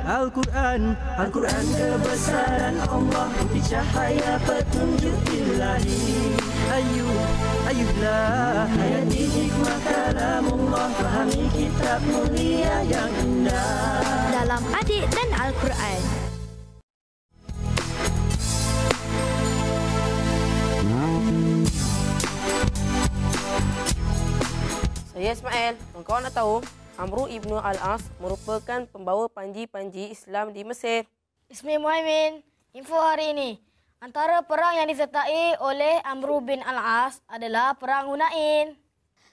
Al-Quran, Al-Quran kebesaran Allah, putih cahaya petunjuk ilahi. Ayuhlah hayati hikmah kalamullah, fahami kitab mulia yang indah. Dalam Adik dan Al-Quran. Saya Ismail. Kawan nak tahu, Amru ibnu Al-As merupakan pembawa panji-panji Islam di Mesir. Ismi Muhaimin. Info hari ini. Antara perang yang disertai oleh Amru bin Al-As adalah Perang Hunain.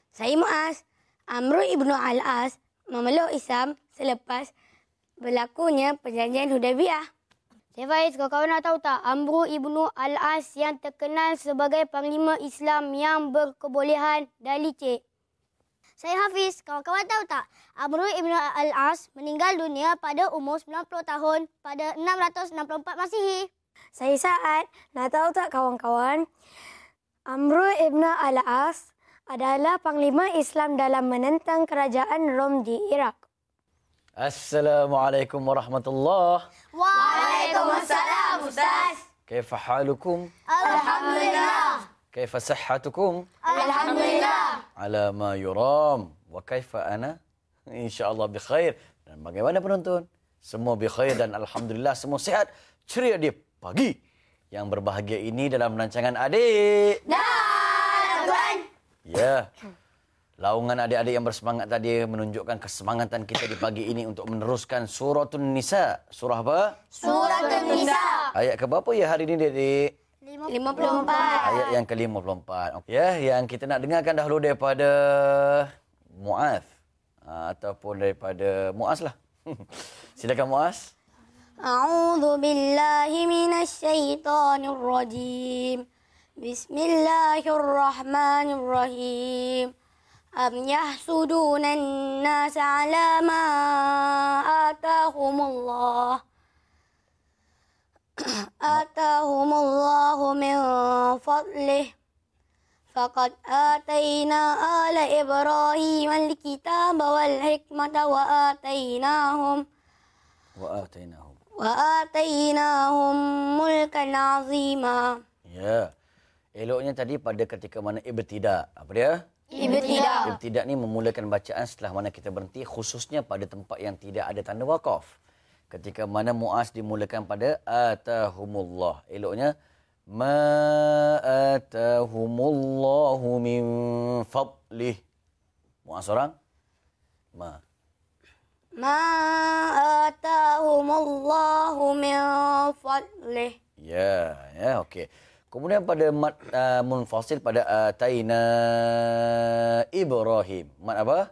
Saya Muaz. Amru ibnu Al-As memeluk Islam selepas berlakunya perjanjian Hudaybiyah. Saya Faiz, kawan-kawan nak tahu tak? Amru ibnu Al-As yang terkenal sebagai Panglima Islam yang berkebolehan dan licik. Saya Hafiz, kawan-kawan tahu tak? Amru ibnu Al-As meninggal dunia pada umur 90 tahun pada 664 Masihi. Saya Sa'ad. Nak tahu tak kawan-kawan? Amru ibnu Al-As adalah Panglima Islam dalam menentang kerajaan Rom di Iraq. Assalamualaikum warahmatullahi. Waalaikumsalam, Ustaz. Kaifa halukum? Alhamdulillah. Kaifa sihhatukum? Alhamdulillah. Ala ma yuram. Wa kaifa ana? InsyaAllah bi khair. Dan bagaimana penonton? Semua bi khair dan alhamdulillah semua sihat. Ceria di pagi yang berbahagia ini dalam rancangan Adik Dan Al-Quran. Ya. Laungan adik-adik yang bersemangat tadi menunjukkan kesemangatan kita di pagi ini untuk meneruskan Suratun Nisa. Surah apa? Suratun Nisa. Ayat ke berapa ya hari ini, Dik? 54. Ayat yang ke-54. Ya, yang kita nak dengarkan dahulu daripada Muaz. Ataupun daripada Muaz lah. Silakan Muaz. A'udzu billahi minasy syaithanir rajim. Bismillahirrahmanirrahim. Am yahsuduna an-nasa 'ala ma atahumullahu min fadlih. Faqad atayna ala Ibrahim al-kitaba wal hikmata wa atainahum mulkan 'azima. Ya. Eloknya tadi pada ketika mana ibtidak. Apa dia? Ibtidak. Ibtidak ni memulakan bacaan setelah mana kita berhenti, khususnya pada tempat yang tidak ada tanda waqaf. Ketika mana Muaz dimulakan pada atahumullah. Eloknya ma atahumullahu min fadlih. Muaz orang? Ma atahumullahu min fadlih. Ya, okey. Kemudian pada mad munfasil pada ataina Ibrahim. Mad apa?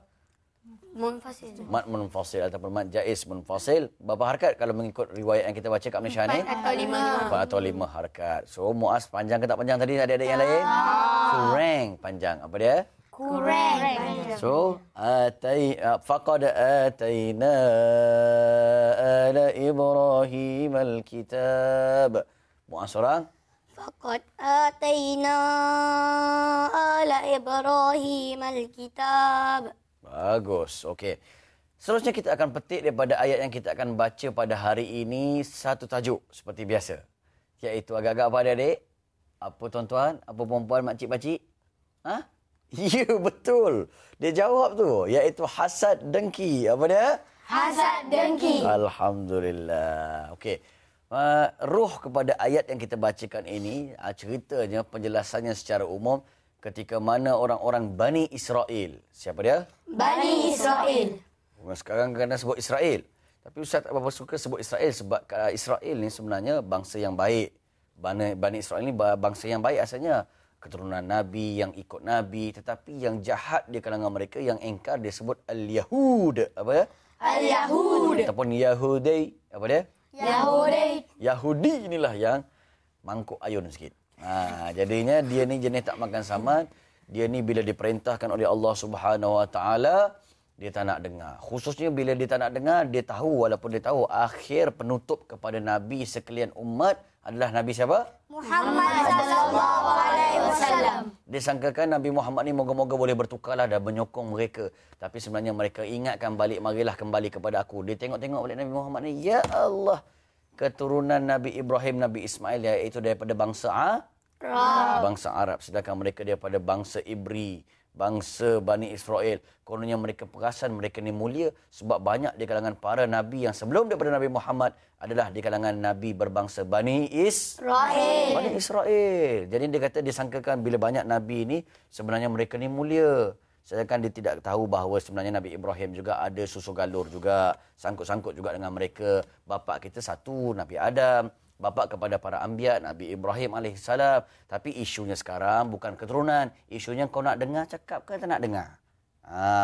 Munfasil. Mad munfasil ataupun mad jaiz munfasil. Berapa harakat kalau mengikut riwayat yang kita baca kat Malaysia ni? 4 atau 5. 4 atau 5 harakat. So Muaz panjang ke tak panjang tadi adik-adik yang lain? Kurang panjang. Apa dia? Kurang. So faqad ataina ala Ibrahim al-kitab. Muaz orang? Faqad atayna ala Ibrahim al-kitab. Bagus. Okey. Seterusnya kita akan petik daripada ayat yang kita akan baca pada hari ini satu tajuk seperti biasa. Iaitu agak-agak apa adik-adik? Apa tuan-tuan? Apa perempuan, makcik-makcik? Ha? Ya, betul. Dia jawab tu. Iaitu hasad dengki. Apa dia? Hasad dengki. Alhamdulillah. Okey. Ruh kepada ayat yang kita bacakan ini, ceritanya, penjelasannya secara umum ketika mana orang-orang Bani Israel. Siapa dia? Bani Israel. Sekarang kena sebut Israel. Tapi Ustaz tak berapa suka sebut Israel sebab Israel ni sebenarnya bangsa yang baik. Bani Israel ni bangsa yang baik asalnya. Keturunan Nabi, yang ikut Nabi. Tetapi yang jahat di kalangan mereka, yang engkar, dia sebut Al-Yahud. Apa dia? Al-Yahud. Ataupun Yahudi. Apa dia? Yahudi inilah yang mangkuk ayun sikit. Jadinya dia ni jenis tak makan saman. Dia ni bila diperintahkan oleh Allah Subhanahu Wa Taala, dia tak nak dengar. Khususnya bila dia tak nak dengar, dia tahu, walaupun dia tahu akhir penutup kepada Nabi sekalian umat adalah Nabi siapa? Muhammad sallallahu alaihi wasallam. Disangkakan Nabi Muhammad ni moga-moga boleh bertukarlah dan menyokong mereka. Tapi sebenarnya mereka ingatkan balik, marilah kembali kepada aku. Dia tengok-tengok balik Nabi Muhammad ni, ya Allah, keturunan Nabi Ibrahim, Nabi Ismail, iaitu daripada bangsa bangsa Arab. Sedangkan mereka daripada bangsa Ibri, bangsa Bani Israel. Kononnya mereka perasan mereka ni mulia sebab banyak di kalangan para Nabi yang sebelum daripada Nabi Muhammad adalah di kalangan Nabi berbangsa Bani Israel. Bani Israel. Jadi dia kata disangkakan bila banyak Nabi ni sebenarnya mereka ni mulia. Sedangkan dia tidak tahu bahawa sebenarnya Nabi Ibrahim juga ada susu galur juga. Sangkut-sangkut juga dengan mereka. Bapa kita satu, Nabi Adam. Bapa kepada para anbiya, Nabi Ibrahim AS. Tapi isunya sekarang bukan keturunan. Isunya kau nak dengar cakap ke tak nak dengar?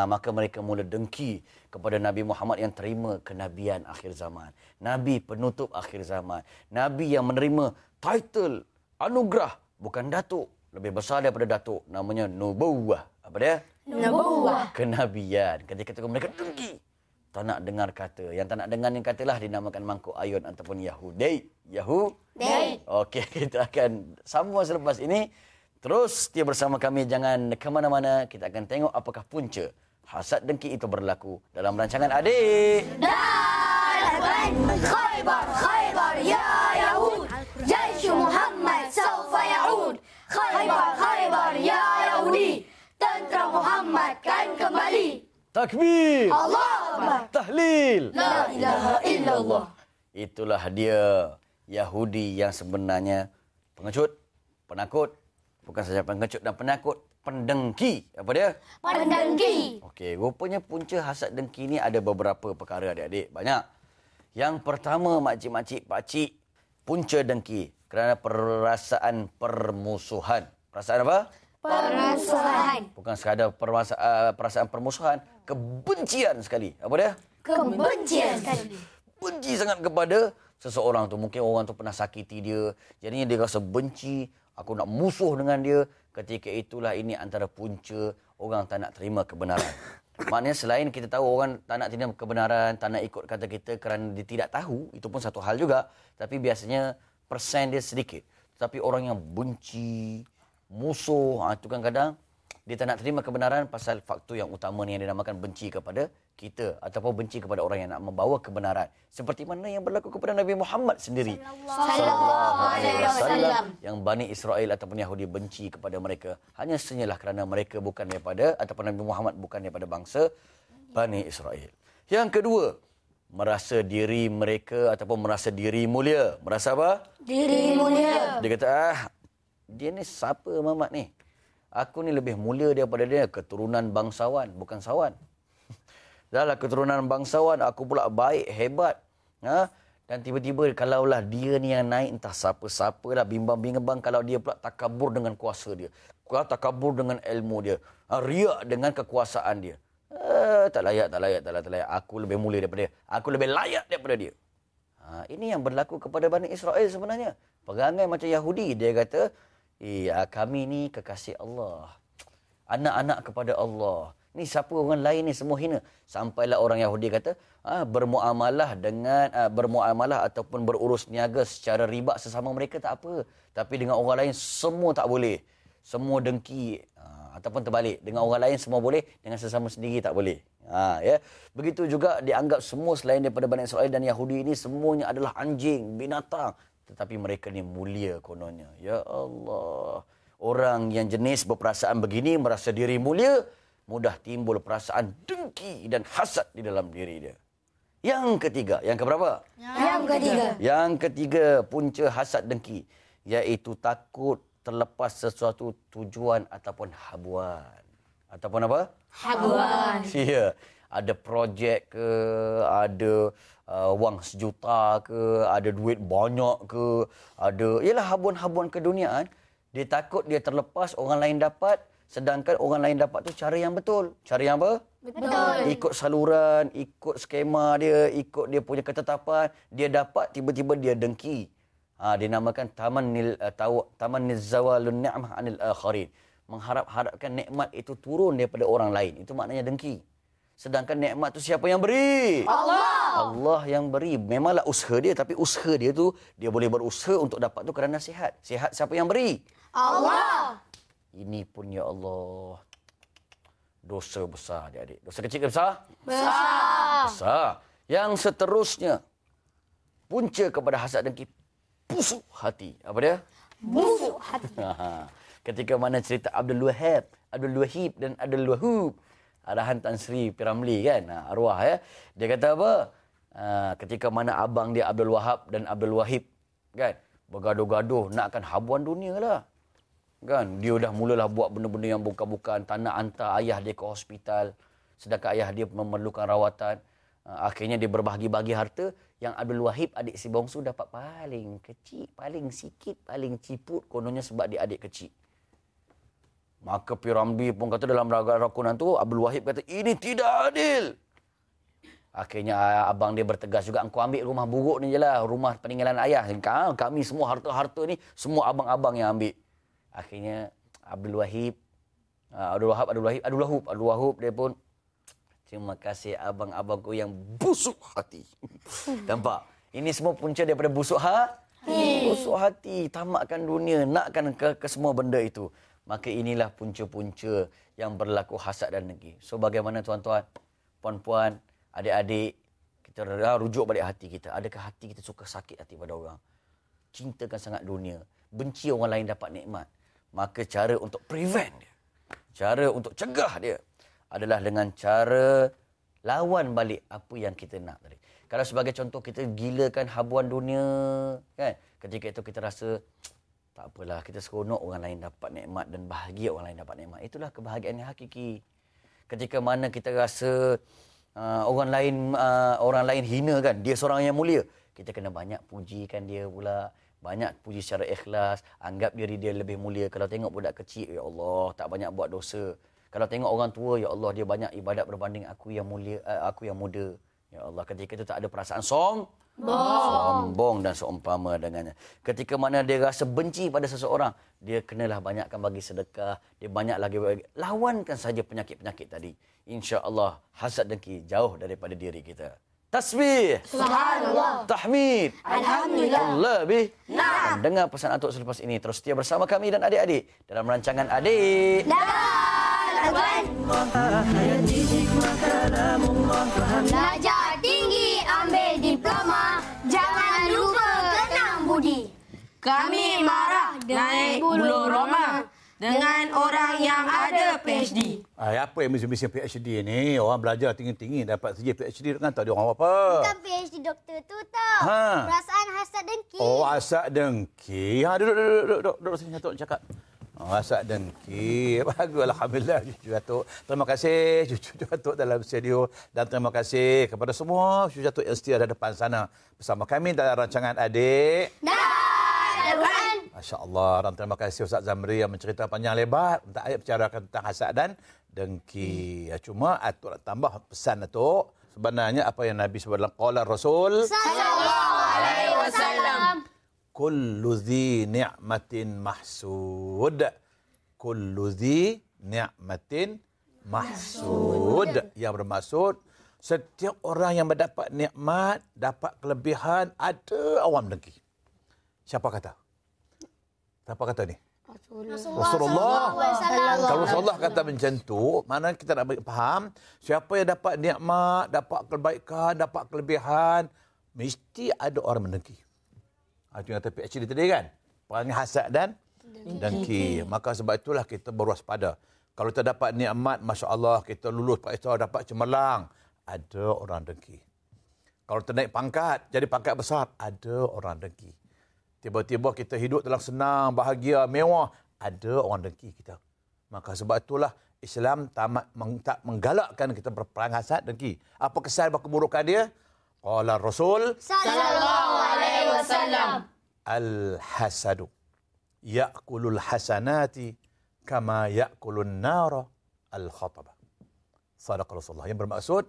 Maka mereka mula dengki kepada Nabi Muhammad yang terima kenabian akhir zaman. Nabi penutup akhir zaman. Nabi yang menerima title, anugerah. Bukan datuk. Lebih besar daripada datuk. Namanya nubuwah. Apa dia? Nubuwah. Kenabian. Ketika itu mereka dengki. Tak nak dengar kata. Yang tak nak dengar ni katalah dinamakan mangkuk ayun ataupun Yahudi. Okey, kita akan sambung selepas ini. Terus setia bersama kami. Jangan ke mana-mana. Kita akan tengok apakah punca hasad dengki itu berlaku dalam rancangan Adik. Khaybar, Khaybar, ya Yahud. Jaish Muhammad saufa ya'ud. Khaybar, Khaybar, ya Yahudi. Tentera Muhammad kan kembali. Takbir. Allah Akbar. Tahlil. La ilaha illallah. Itulah dia Yahudi yang sebenarnya pengecut, penakut. Bukan saja pengecut dan penakut, pendengki. Apa dia? Pendengki. Okey, rupanya punca hasad dengki ni ada beberapa perkara adik-adik. Banyak. Yang pertama, makcik-makcik, pakcik, punca dengki kerana perasaan permusuhan. Perasaan apa? Permusuhan. Bukan sekadar perasaan permusuhan, kebencian sekali. Apa dia? Kebencian sekali. Benci sangat kepada seseorang tu. Mungkin orang tu pernah sakiti dia. Jadinya dia rasa benci. Aku nak musuh dengan dia. Ketika itulah ini antara punca orang tak nak terima kebenaran. Maknanya selain kita tahu orang tak nak terima kebenaran, tak nak ikut kata kita kerana dia tidak tahu, itu pun satu hal juga. Tapi biasanya persen dia sedikit. Tapi orang yang benci, musuh, itu kan kadang dia tak nak terima kebenaran pasal faktor yang utama ni yang dinamakan benci kepada kita ataupun benci kepada orang yang nak membawa kebenaran. Seperti mana yang berlaku kepada Nabi Muhammad sendiri. Sallallahu alaihi wasallam. Yang Bani Israel ataupun Yahudi benci kepada mereka. Hanya senyalah kerana mereka bukan daripada ataupun Nabi Muhammad bukan daripada bangsa Bani Israel. Yang kedua, merasa diri mereka ataupun merasa diri mulia. Merasa apa? Diri mulia. Dia kata, dia ni siapa Muhammad ni? Aku ni lebih mulia daripada dia. Keturunan bangsawan, bukan sawan. Dahlah keturunan bangsawan, aku pula baik, hebat. Dan tiba-tiba kalaulah dia ni yang naik, entah siapa-siapa lah, bimbang-bimbang kalau dia pula takabur dengan kuasa dia. Takabur dengan ilmu dia. Riak dengan kekuasaan dia. Tak layak. Aku lebih mulia daripada dia. Aku lebih layak daripada dia. Ini yang berlaku kepada Bani Israel sebenarnya. Perangai macam Yahudi. Dia kata, kami ni kekasih Allah. Anak-anak kepada Allah. Ni siapa orang lain ni semua hina. Sampailah orang Yahudi kata, bermuamalah ataupun berurus niaga secara riba sesama mereka tak apa. Tapi dengan orang lain semua tak boleh. Semua dengki. Ataupun terbalik. Dengan orang lain semua boleh, dengan sesama sendiri tak boleh. Ya. Begitu juga dianggap semua selain daripada Bani Israel dan Yahudi ini semuanya adalah anjing, binatang. Tetapi mereka ni mulia kononnya. Ya Allah. Orang yang jenis berperasaan begini, merasa diri mulia, mudah timbul perasaan dengki dan hasad di dalam diri dia. Yang ketiga. Yang keberapa? Yang ketiga, punca hasad dengki. Iaitu takut terlepas sesuatu tujuan ataupun habuan. Ataupun apa? Habuan. Ya. Ada projek ke, ada wang sejuta ke, ada duit banyak ke, ada ialah habuan-habuan keduniaan. Dia takut dia terlepas, orang lain dapat, sedangkan orang lain dapat tu cara yang betul. Cara yang apa? Betul. Ikut saluran, ikut skema dia, ikut dia punya ketetapan, dia dapat tiba-tiba dia dengki. Dinamakan tamannil zawalun ni'mah anil akharin. Mengharap-harapkan nikmat itu turun daripada orang lain. Itu maknanya dengki. Sedangkan nikmat tu siapa yang beri? Allah yang beri. Memanglah usaha dia, tapi usaha dia tu dia boleh berusaha untuk dapat tu kerana sihat. Sihat siapa yang beri? Allah. Ini pun ya Allah dosa besar adik-adik. Dosa kecil ke besar? Besar. Yang seterusnya, punca kepada hasad dengki, busuk hati. Apa dia? Busuk hati. Ketika mana cerita Abdul Wahib dan Abdul Wahub, arahan Tan Sri P. Ramlee kan, arwah ya. Dia kata apa? Ketika mana abang dia Abdul Wahab dan Abdul Wahib kan, bergaduh-gaduh nakkan habuan dunia lah. Kan, dia dah mulalah buat benda-benda yang bukan-bukan, tak nak hantar ayah dia ke hospital, sedangkan ayah dia memerlukan rawatan. Akhirnya dia berbahagi-bahagi harta. Yang Abdul Wahib, adik si bongsu, dapat paling kecil, paling sikit, paling ciput, kononnya sebab dia adik kecil. Maka P. Ramlee pun kata dalam rakunan tu, Abdul Wahib kata, ini tidak adil. Akhirnya abang dia bertegas juga, engkau ambil rumah buruk ni je lah, rumah peninggalan ayah. Kami semua harta-harta ni, semua abang-abang yang ambil. Akhirnya Abdul Wahub dia pun, terima kasih abang-abangku yang busuk hati. Nampak? Ini semua punca daripada busuk hati. Busuk hati, tamakkan dunia, nakkan ke semua benda itu. Maka inilah punca-punca yang berlaku hasad dan dengki. So bagaimana tuan-tuan, puan-puan, adik-adik, kita rujuk balik hati kita. Adakah hati kita suka sakit hati pada orang? Cintakan sangat dunia. Benci orang lain dapat nikmat. Maka cara untuk prevent dia, cara untuk cegah dia adalah dengan cara lawan balik apa yang kita nak tadi. Kalau sebagai contoh kita gilakan habuan dunia, kan? Ketika itu kita rasa tak apalah, kita seronok orang lain dapat nikmat dan bahagia orang lain dapat nikmat. Itulah kebahagiaan yang hakiki. Ketika mana kita rasa orang lain hina kan, dia seorang yang mulia, kita kena banyak pujikan dia pula. Banyak puji secara ikhlas, anggap diri dia lebih mulia. Kalau tengok budak kecil, ya Allah, tak banyak buat dosa. Kalau tengok orang tua, ya Allah, dia banyak ibadat berbanding aku yang mulia, aku yang muda. Ya Allah, ketika itu tak ada perasaan sombong dan seumpama dengannya. Ketika mana dia rasa benci pada seseorang, dia kenalah banyakkan bagi sedekah, dia banyak lagi bagi. Lawankan saja penyakit-penyakit tadi. Insya-Allah hasad dengki jauh daripada diri kita. Tasbih, Subhanallah, tahmid, Alhamdulillah, Allah bih. Naam. Dengar pesan Atuk selepas ini. Terus setia bersama kami dan adik-adik dalam rancangan Adik. Belajar tinggi, ambil diploma, jangan lupa kenang budi. Kami marah naik bulu Roma dengan orang yang ada PhD. Apa yang mesti PhD ni? Orang belajar tinggi-tinggi dapat saja PhD kan, tak ada orang apa. Bukan PhD doktor tu tau. Perasaan hasad dengki. Oh, hasad dengki. Duduk sini Datuk cakap. Hasad dengki. Bagus, alhamdulillah cucu Datuk. Terima kasih cucu Datuk dalam studio dan terima kasih kepada semua cucu Datuk yang setia di depan sana bersama kami dalam rancangan Adik. Masya-Allah, dan terima kasih Ustaz Zamri yang mencerita panjang lebar tentang ayat bicarakan tentang hasad dan dengki. Cuma Atuk nak tambah pesan Atuk. Sebenarnya apa yang Nabi sebut dalam qala Rasul sallallahu alaihi wasallam, kullu dhi ni'matin mahsud. Kullu dhi ni'matin mahsud. Yang bermaksud setiap orang yang mendapat nikmat, dapat kelebihan, ada orang dengki. Siapa kata? Siapa kata ni? Rasulullah. Kalau Rasulullah kata macam tu, mana kita nak faham, siapa yang dapat nikmat, dapat kebaikan, dapat kelebihan, mesti ada orang mendengki. Itu yang kata PhD tadi kan? Perangai hasad dan dengki. Maka sebab itulah kita berwaspada. Kalau kita dapat nikmat, Masya Allah, kita lulus Pak Isra, dapat cemerlang, ada orang dengki. Kalau kita naik pangkat, jadi pangkat besar, ada orang dengki. Tiba-tiba kita hidup dalam senang, bahagia, mewah, ada orang dengki kita. Maka sebab itulah Islam tak menggalakkan kita berperang hasad dengki. Apa kesan, apa keburukan dia? Qala Rasul sallallahu alaihi wasallam, al-hasadu ya'kulul hasanati kama ya'kulun nara al-khatabah. Sadaqa Rasulullah. Yang bermaksud,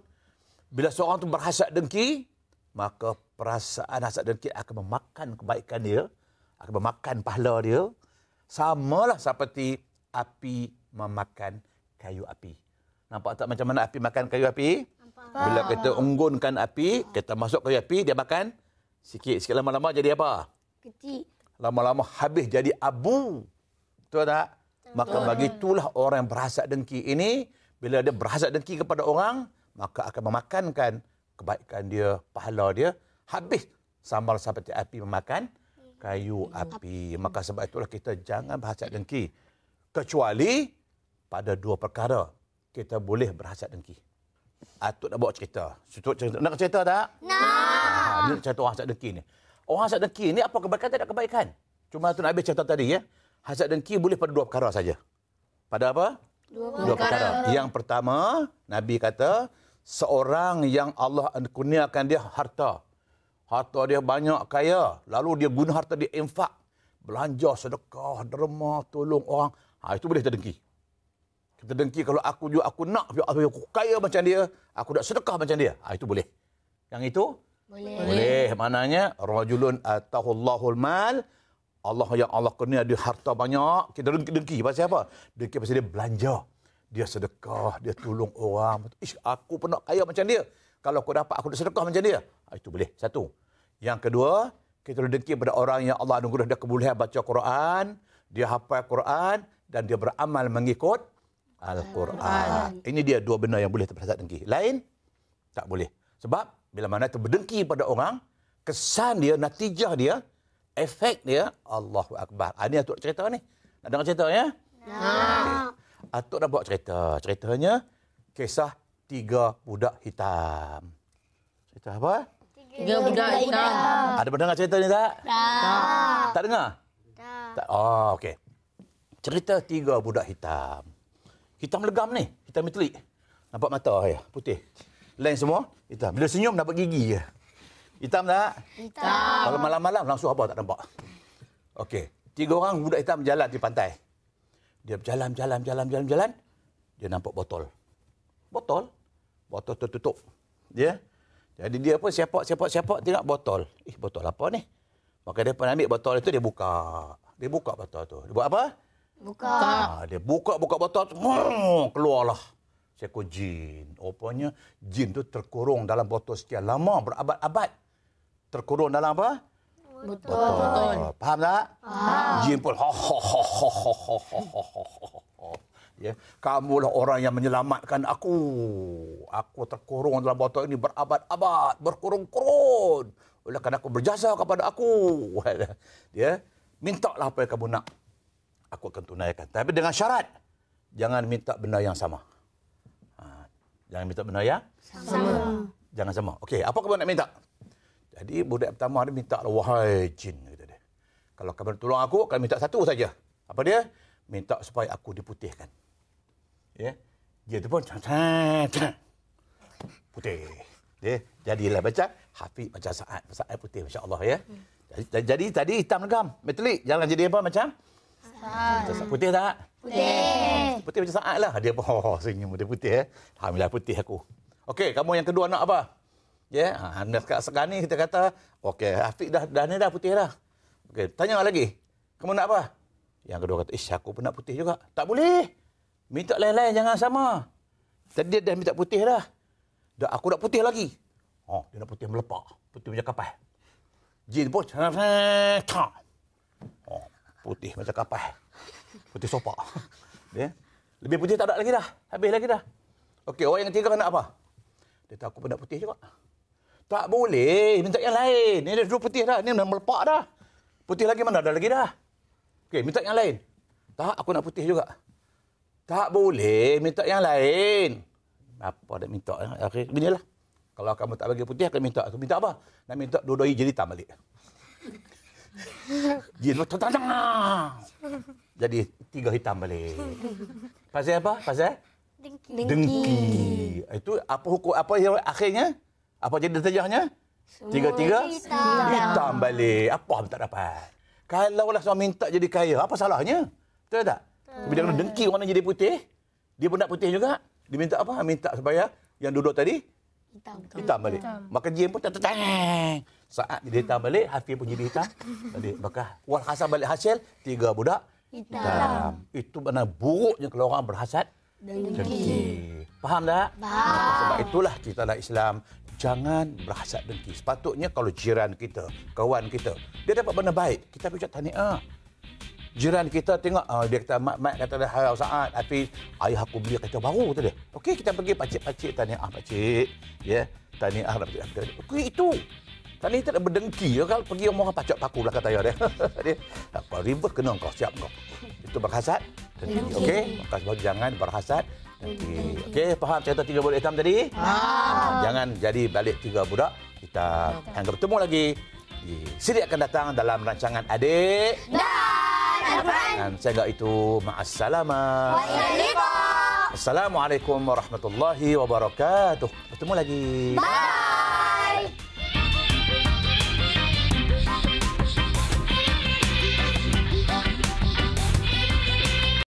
bila seorang itu berhasad dengki, maka perasaan hasad dengki akan memakan kebaikan dia, akan memakan pahala dia, samalah seperti api memakan kayu api. Nampak tak macam mana api makan kayu api? Bila kita unggunkan api, kita masuk kayu api, dia makan sikit. Sikit lama-lama jadi apa? Kecil. Lama-lama habis jadi abu. Betul tak? Maka bagi itulah orang yang berhasad dengki ini, bila dia berhasad dengki kepada orang, maka akan memakankan kebaikan dia, pahala dia, habis sama seperti api memakan kayu api. Maka sebab itulah kita jangan berhasad dengki. Kecuali pada dua perkara kita boleh berhasad dengki. Atuk nak bawa cerita. Nak cerita tak? Nak. Ni cerita orang hasad dengki ni. Orang hasad dengki ni apa kebaikan tak ada kebaikan. Cuma tu Nabi cerita tadi ya. Hasad dengki boleh pada dua perkara saja. Pada apa? Dua perkara. Yang pertama, Nabi kata, seorang yang Allah kurniakan dia harta. Harta dia banyak, kaya. Lalu dia guna harta dia infak. Belanja, sedekah, derma, tolong orang. Itu boleh terdengki. Kita dengki kalau aku juga, aku nak, aku kaya macam dia. Aku nak sedekah macam dia. Itu boleh. Yang itu? Boleh. Maknanya, rajulun atahullahul mal. Allah kurnia dia harta banyak. Kita dengki. Pasal apa? Dengki pasal dia belanja. Dia sedekah, dia tolong orang. Aku pun nak kaya macam dia. Kalau aku dapat, aku nak sedekah macam dia. Itu boleh. Satu. Yang kedua, kita dengki pada orang yang Allah anugerah dia kebolehan baca Quran, dia hafal Quran dan dia beramal mengikut Al-Quran. Ini dia dua benda yang boleh terhasad dengki. Lain, tak boleh. Sebab, bila mana itu berdengki pada orang, kesan dia, natijah dia, efek dia, Allahu Akbar. Ini Atuk cerita ni. Nak dengar cerita ya? Nak. Atuk dah buat cerita. Ceritanya, kisah 3 budak hitam. Cerita apa? 3 budak hitam. Ada pendengar cerita ni tak? Tak. Tak dengar? Tak. Oh, okey. Cerita 3 budak hitam. Hitam legam ni. Hitam metalik. Nampak mata ya, putih. Lain semua, hitam. Bila senyum, nampak gigi je. Hitam tak? Hitam. Kalau malam-malam, langsung apa tak nampak. Okey. 3 orang budak hitam berjalan di pantai. Dia berjalan. Dia nampak botol. Botol tertutup. Dia. Jadi dia pun siapa tengok botol. Botol apa ni? Maka dia pun ambil botol itu, dia buka. Dia buka botol tu. Dia buat apa? Dia buka botol tu. Keluarlah seekor jin. Rupanya jin tu terkurung dalam botol sekian lama, berabad-abad. Terkurung dalam apa? Botol. Faham tak? Jin pun ya, kamulah orang yang menyelamatkan aku. Aku terkurung dalam botol ini berabad-abad, berkurun-kurun. Oleh kerana aku berjasa kepada aku. Ya, mintalah apa yang kamu nak. Aku akan tunaikan. Tapi dengan syarat, jangan minta benda yang sama. Jangan minta benda yang sama. Jangan sama. Okey, apa kamu nak minta? Jadi budak pertama dia minta, wahai jin, kata dia. Kalau kamu tolong aku, akan minta satu saja. Apa dia? Minta supaya aku diputihkan. Ya. Dia tu pun putih. Ya. Jadilah baca Hafiz macam saat putih, masya-Allah ya. Jadi tadi hitam legam, metalik. Jangan jadi apa macam? Putih tak? Putih macam saat lah. Dia pun senyum dia putih ya. Alhamdulillah putih aku. Okey, kamu yang kedua nak apa? Ya, sekarang ni kita kata, okey, Hafiz dah ni dah putih dah. Okey, tanya lagi. Kamu nak apa? Yang kedua kata, aku pun nak putih juga. Tak boleh. Minta lain-lain, jangan sama. Tadi dia dah minta putih dah. Aku nak putih lagi. Dia nak putih melepak. Putih macam kapal. Jin pun, putih macam kapal. Putih sopak. Dia, lebih putih tak ada lagi dah. Habis lagi dah. Okey, orang yang ketiga nak apa? Dia tahu aku pun nak putih juga. Tak boleh. Minta yang lain. Ini dah dua putih dah. Ini dah melepak dah. Putih lagi mana? Ada lagi dah. Okey, minta yang lain. Tak, aku nak putih juga. Tak boleh, minta yang lain. Apa nak minta? Akhir beginilah. Kalau kamu tak bagi putih, akan minta. Minta apa? Nak minta dua-dua jin hitam balik. Jin tang. Jadi 3 hitam balik. Pasal apa? Pasal dengki. Itu apa hukum, apa yang akhirnya? Apa jadi natijahnya? 3 hitam balik. Apa tak dapat? Kalau lah seorang minta jadi kaya, apa salahnya? Betul tak? Tapi dia kena dengki orang jadi putih. Dia pun nak putih juga. Dia minta apa? Minta supaya yang duduk tadi hitam balik. Maka jin pun tang. Saat dia hitam balik, Hafiz pun jadi hitam balik. Maka walhasil balik hasil 3 budak hitam. Itu benar buruknya kalau orang berhasad dengki. Faham tak? Faham. Sebab itulah kita dalam Islam, jangan berhasad dengki. Sepatutnya kalau jiran kita, kawan kita, dia dapat benda baik, kita ucap tahniah. Jiran kita tengok, dia kata, mak kata dah Hai Saad, Hafiz, ayah aku beli kereta baru tu dia. Okey, kita pergi pakcik-pakcik, tahniah pakcik. Ya, tahniah pakcik. Okey, itu. Tadi tak ada berdengki. Kalau pergi orang pacak paku belakang tayar dia. Dia, apa ribut kena kau, siap kau. Itu berhasad. Okey, maka jangan berhasad. Okey, faham cerita 3 budak hitam tadi? Jangan jadi balik 3 budak hitam. Yang bertemu lagi di siri akan datang dalam rancangan Adik Dan Al-Quran. dan saya itu ma'assalamah. Waalaikumsalam. Assalamualaikum warahmatullahi wabarakatuh. Bertemu lagi. Bye.